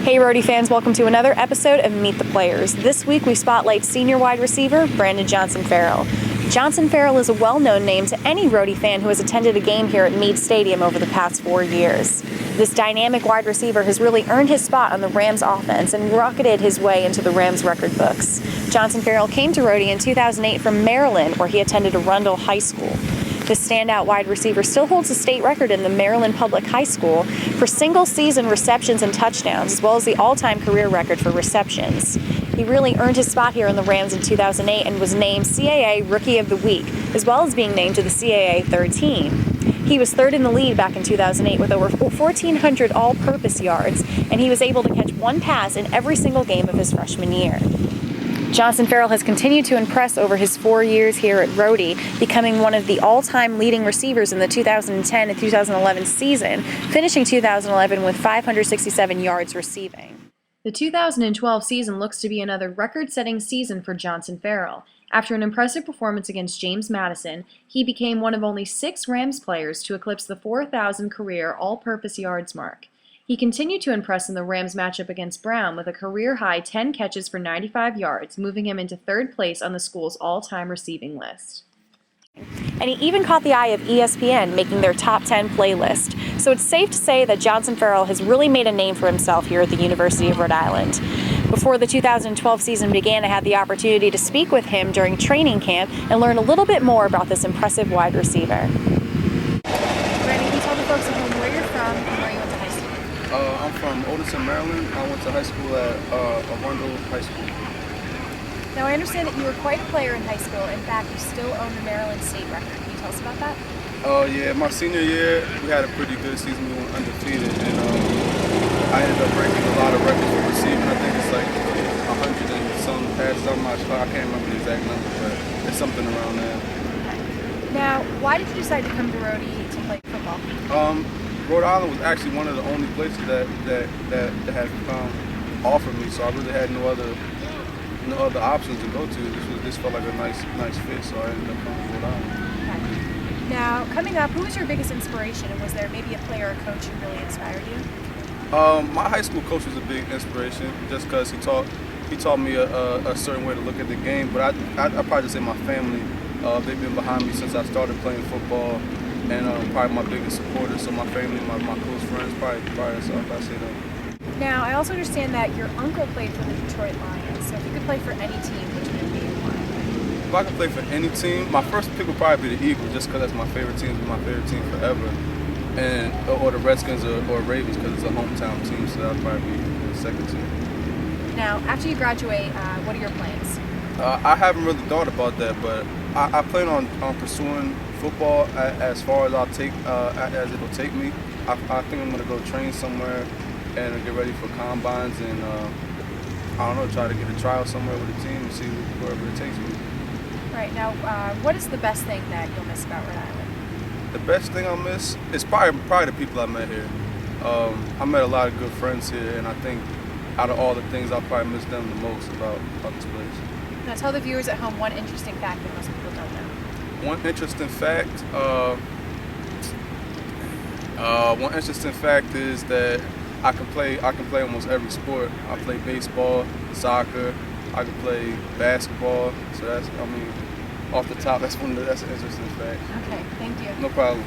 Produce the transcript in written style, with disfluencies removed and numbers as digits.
Hey Rhodey fans, welcome to another episode of Meet the Players. This week we spotlight senior wide receiver Brandon Johnson-Farrell. Johnson-Farrell is a well-known name to any Rhodey fan who has attended a game here at Meade Stadium over the past 4 years. This dynamic wide receiver has really earned his spot on the Rams offense and rocketed his way into the Rams record books. Johnson-Farrell came to Rhodey in 2008 from Maryland, where he attended Arundel High School. This standout wide receiver still holds the state record in the Maryland Public High School for single-season receptions and touchdowns, as well as the all-time career record for receptions. He really earned his spot here in the Rams in 2008 and was named CAA Rookie of the Week, as well as being named to the CAA third team. He was third in the league back in 2008 with over 1,400 all-purpose yards, and he was able to catch one pass in every single game of his freshman year. Johnson-Farrell has continued to impress over his 4 years here at Rhodey, becoming one of the all-time leading receivers in the 2010 and 2011 season, finishing 2011 with 567 yards receiving. The 2012 season looks to be another record-setting season for Johnson-Farrell. After an impressive performance against James Madison, he became one of only 6 Rams players to eclipse the 4,000 career all-purpose yards mark. He continued to impress in the Rams matchup against Brown with a career-high 10 catches for 95 yards, moving him into third place on the school's all-time receiving list. And he even caught the eye of ESPN, making their top 10 playlist. So it's safe to say that Johnson-Farrell has really made a name for himself here at the University of Rhode Island. Before the 2012 season began, I had the opportunity to speak with him during training camp and learn a little bit more about this impressive wide receiver. Brandon, can you tell the folks at home where you're from and where you went to high school? I'm from Odenton, Maryland. I went to high school at Arundel High School. Now, I understand that you were quite a player in high school. In fact, you still own the Maryland state record. Can you tell us about that? Yeah, my senior year, we had a pretty good season. We went undefeated, and I ended up breaking a lot of records for receiving. I think it's like 100 and some passes. I'm not sure. I can't remember the exact number, but it's something around there. Now, why did you decide to come to Rhodey to play football? Rhode Island was actually one of the only places that had offered me, so I really had no other options to go to. This felt like a nice fit, so I ended up coming to Rhode Island. Okay. Now, coming up, who was your biggest inspiration, and was there maybe a player or coach who really inspired you? My high school coach was a big inspiration, just because he taught me a certain way to look at the game. But I'd probably just say my family. They've been behind me since I started playing football, and probably my biggest supporters. So my family, my close friends, probably so I'd say them. Now, I also understand that your uncle played for the Detroit Lions. So if you could play for any team, which would it be and why? If I could play for any team, my first pick would probably be the Eagles, just because that's my favorite team. It's been my favorite team forever. Or the Redskins or Ravens, because it's a hometown team, so that would probably be the second team. Now, after you graduate, what are your plans? I haven't really thought about that, but I plan on pursuing football as far as as it'll take me. I think I'm going to go train somewhere and get ready for combines and, I don't know, try to get a trial somewhere with a team and see wherever it takes me. Right. Now, what is the best thing that you'll miss about Rhode Island? The best thing I'll miss is probably the people I met here. I met a lot of good friends here, and I think out of all the things, I'll probably miss them the most about this place. Now, tell the viewers at home one interesting fact that most people don't know. One interesting fact is that I can play almost every sport. I play baseball, soccer, I can play basketball. So off the top, that's an interesting fact. Okay, thank you. No problem.